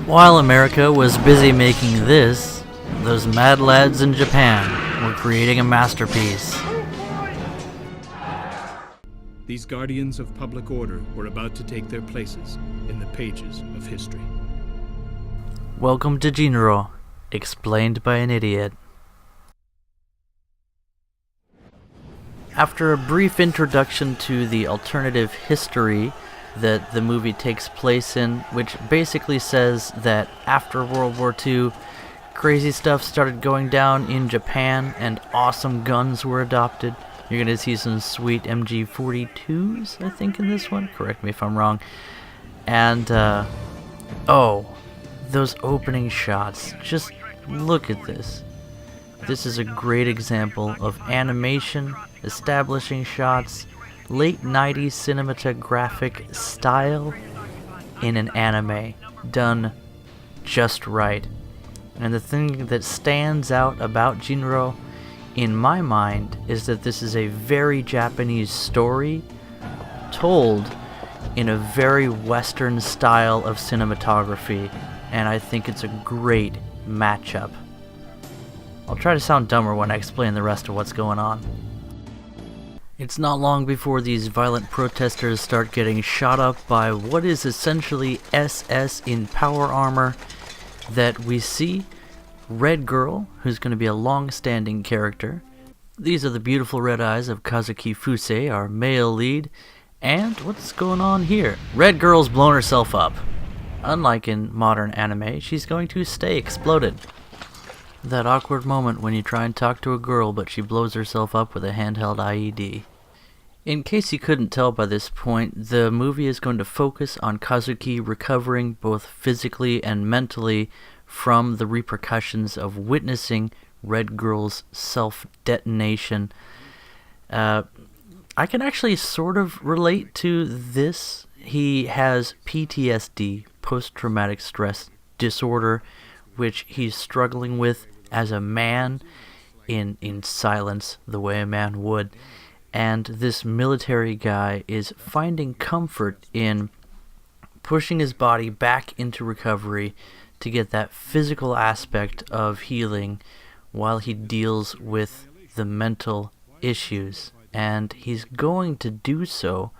While America was busy making this, those mad lads in Japan were creating a masterpiece. These guardians of public order were about to take their places in the pages of history. Welcome to Jin-Roh, explained by an idiot. After a brief introduction to the alternative history that the movie takes place in, which basically says that after World War II, crazy stuff started going down in Japan and awesome guns were adopted. You're going to see some sweet MG42s, I think, in this one. Correct me if I'm wrong. And, those opening shots. Just look at this. This is a great example of animation, establishing shots, late 90s cinematographic style in an anime, done just right. And the thing that stands out about Jin-Roh, in my mind, is that this is a very Japanese story told in a very Western style of cinematography, and I think it's a great matchup. I'll try to sound dumber when I explain the rest of what's going on. It's not long before these violent protesters start getting shot up by what is essentially SS in power armor that we see Red Girl, who's going to be a long-standing character. These are the beautiful red eyes of Kazuki Fusei, our male lead. And what's going on here? Red Girl's blown herself up. Unlike in modern anime, she's going to stay exploded. That awkward moment when you try and talk to a girl but she blows herself up with a handheld IED. In case you couldn't tell by this point, the movie is going to focus on Kazuki recovering both physically and mentally from the repercussions of witnessing Red Girl's self-detonation. I can actually sort of relate to this. He has PTSD, post-traumatic stress disorder, which he's struggling with as a man in silence, the way a man would. And this military guy is finding comfort in pushing his body back into recovery to get that physical aspect of healing while he deals with the mental issues. And he's going to do so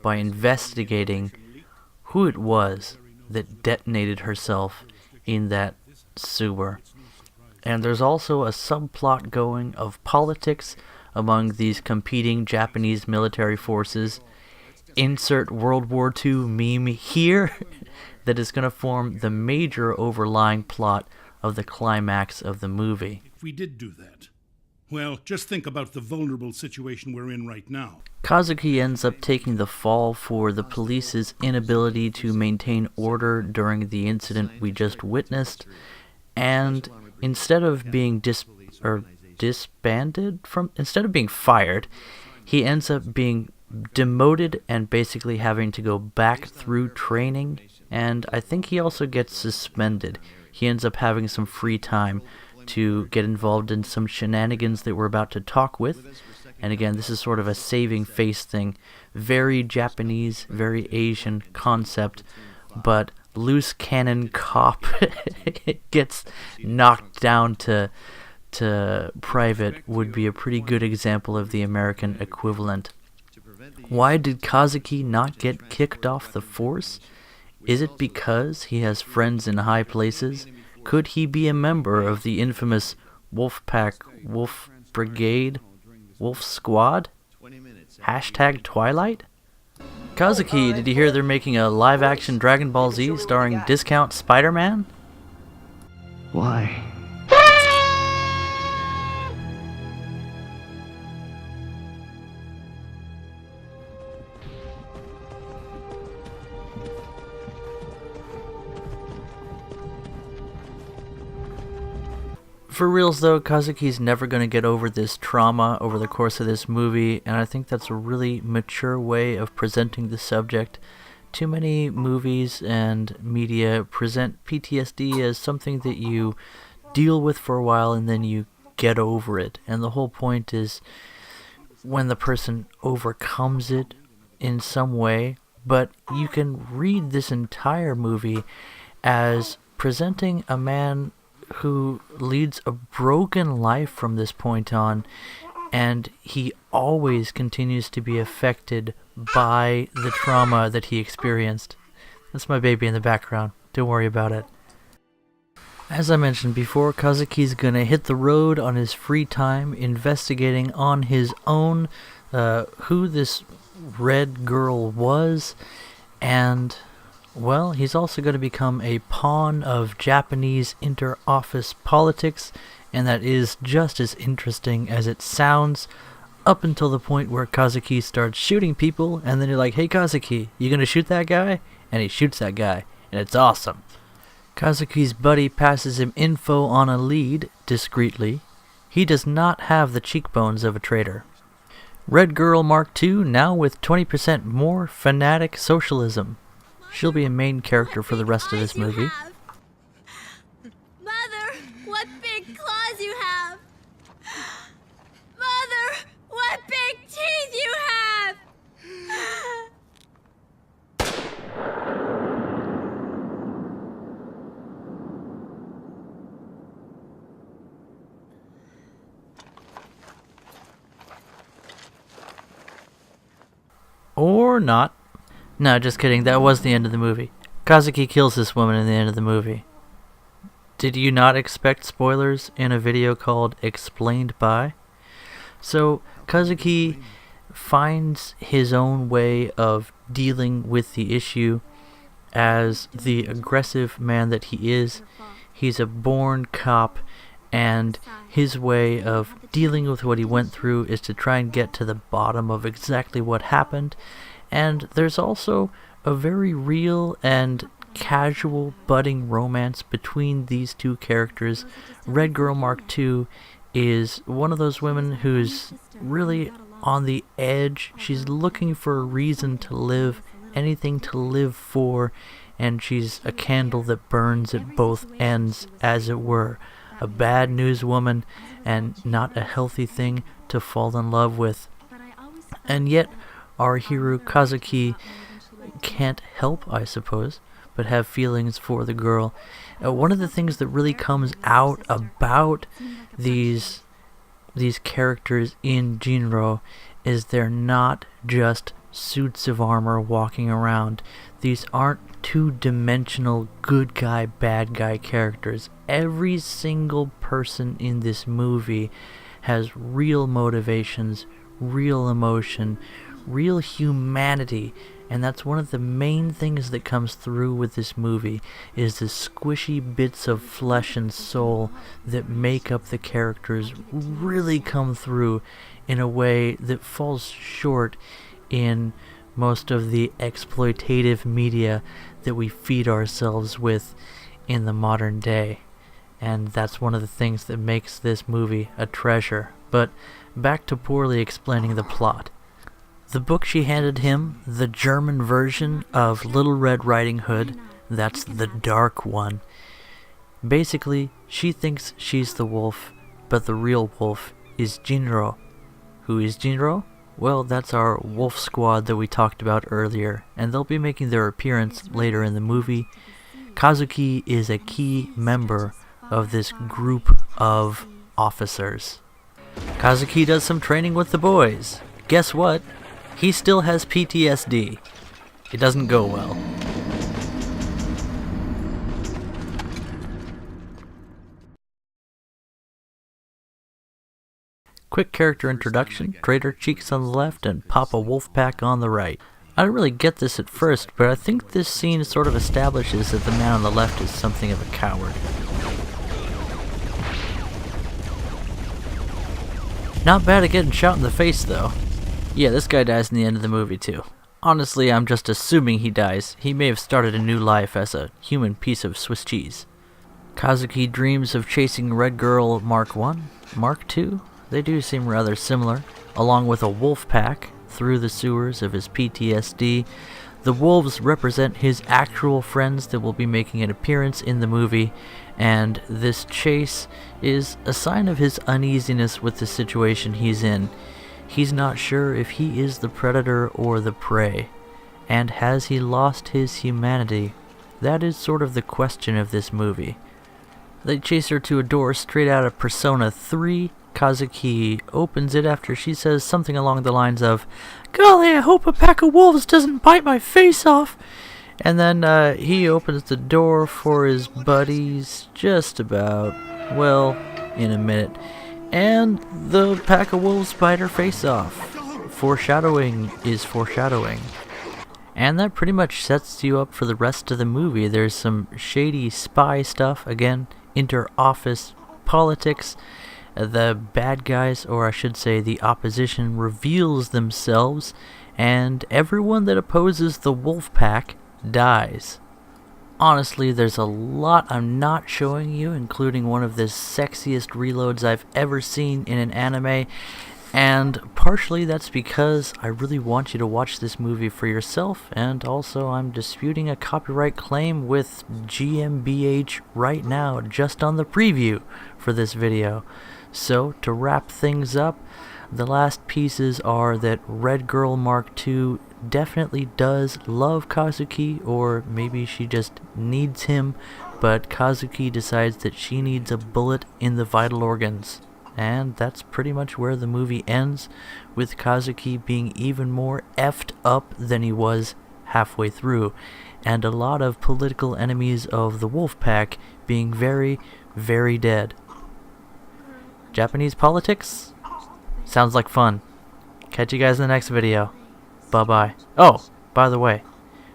by investigating who it was that detonated herself in that sewer. And there's also a subplot going of politics among these competing Japanese military forces. Insert World War II meme here that is going to form the major overlying plot of the climax of the movie. If we did do that, well, just think about the vulnerable situation we're in right now. Kazuki ends up taking the fall for the police's inability to maintain order during the incident we just witnessed, and instead of being instead of being fired, he ends up being demoted and basically having to go back through training, and I think he also gets suspended. He ends up having some free time to get involved in some shenanigans that we're about to talk with. And again, this is sort of a saving face thing. Very Japanese, very Asian concept, but loose cannon cop gets knocked down to private would be a pretty good example of the American equivalent. Why did Kazuki not get kicked off the force? Is it because he has friends in high places? Could he be a member of the infamous Wolf Pack, Wolf Brigade, Wolf Squad? Hashtag Twilight? Kazuki, did you hear they're making a live-action Dragon Ball Z starring Discount Spider-Man? Why? For reals though, Kazuki's never going to get over this trauma over the course of this movie, and I think that's a really mature way of presenting the subject. Too many movies and media present PTSD as something that you deal with for a while and then you get over it. And the whole point is when the person overcomes it in some way. But you can read this entire movie as presenting a man who leads a broken life from this point on, and he always continues to be affected by the trauma that he experienced. That's my baby in the background. Don't worry about it. As I mentioned before, Kazuki's gonna hit the road on his free time, investigating on his own who this red girl was, and, well, he's also going to become a pawn of Japanese inter-office politics, and that is just as interesting as it sounds, up until the point where Kazuki starts shooting people, and then you're like, hey Kazuki, you gonna shoot that guy? And he shoots that guy, and it's awesome. Kazuki's buddy passes him info on a lead, discreetly. He does not have the cheekbones of a traitor. Red Girl Mark II, now with 20% more fanatic socialism. She'll be a main character for the rest of this movie. Mother, what big claws you have! Mother, what big teeth you have! Or not. No, just kidding. That was the end of the movie. Kazuki kills this woman in the end of the movie. Did you not expect spoilers in a video called Explained By? So, Kazuki finds his own way of dealing with the issue as the aggressive man that he is. He's a born cop, and his way of dealing with what he went through is to try and get to the bottom of exactly what happened. And there's also a very real and casual budding romance between these two characters. Red Girl Mark II is one of those women who's really on the edge. She's looking for a reason to live, anything to live for, and she's a candle that burns at both ends, as it were. A bad news woman, and not a healthy thing to fall in love with. And yet, our hero Kazuki can't help, I suppose, but have feelings for the girl. One of the things that really comes out about these characters in Jin-Roh is they're not just suits of armor walking around. These aren't two-dimensional good guy, bad guy characters. Every single person in this movie has real motivations, real emotion, real humanity, and that's one of the main things that comes through with this movie, is the squishy bits of flesh and soul that make up the characters really come through in a way that falls short in most of the exploitative media that we feed ourselves with in the modern day. And that's one of the things that makes this movie a treasure. But back to poorly explaining the plot. The book she handed him, the German version of Little Red Riding Hood, that's the dark one. Basically, she thinks she's the wolf, but the real wolf is Jin-Roh. Who is Jin-Roh? Well, that's our wolf squad that we talked about earlier, and they'll be making their appearance later in the movie. Kazuki is a key member of this group of officers. Kazuki does some training with the boys. Guess what? He still has PTSD. It doesn't go well. Quick character introduction, Traitor Cheeks on the left and Papa Wolfpack on the right. I didn't really get this at first, but I think this scene sort of establishes that the man on the left is something of a coward. Not bad at getting shot in the face, though. Yeah, this guy dies in the end of the movie, too. Honestly, I'm just assuming he dies. He may have started a new life as a human piece of Swiss cheese. Kazuki dreams of chasing Red Girl Mark I, Mark II. They do seem rather similar, along with a wolf pack through the sewers of his PTSD. The wolves represent his actual friends that will be making an appearance in the movie, and this chase is a sign of his uneasiness with the situation he's in. He's not sure if he is the predator or the prey, and has he lost his humanity? That is sort of the question of this movie. They chase her to a door straight out of Persona 3. Kazuki opens it after she says something along the lines of, "Golly, I hope a pack of wolves doesn't bite my face off." And then he opens the door for his buddies just about, well, in a minute. And the pack of wolves bite her face off. Foreshadowing is foreshadowing. And that pretty much sets you up for the rest of the movie. There's some shady spy stuff, again, inter-office politics. The bad guys, or I should say the opposition, reveals themselves, and everyone that opposes the wolf pack dies. Honestly, there's a lot I'm not showing you, including one of the sexiest reloads I've ever seen in an anime, and partially that's because I really want you to watch this movie for yourself, and also I'm disputing a copyright claim with GmbH right now, just on the preview for this video. So, to wrap things up, the last pieces are that Red Girl Mark II definitely does love Kazuki, or maybe she just needs him, but Kazuki decides that she needs a bullet in the vital organs. And that's pretty much where the movie ends, with Kazuki being even more effed up than he was halfway through, and a lot of political enemies of the wolf pack being very, very dead. Japanese politics? Sounds like fun. Catch you guys in the next video. Bye-bye. Oh, by the way,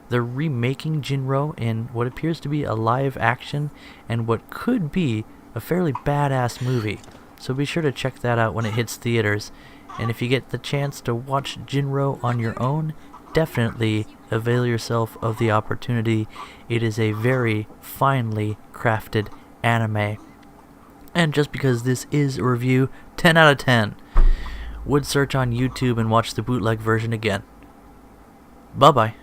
they're remaking Jin-Roh in what appears to be a live action and what could be a fairly badass movie. So be sure to check that out when it hits theaters. And if you get the chance to watch Jin-Roh on your own, definitely avail yourself of the opportunity. It is a very finely crafted anime. And just because this is a review, 10 out of 10. Would search on YouTube and watch the bootleg version again. Bye-bye.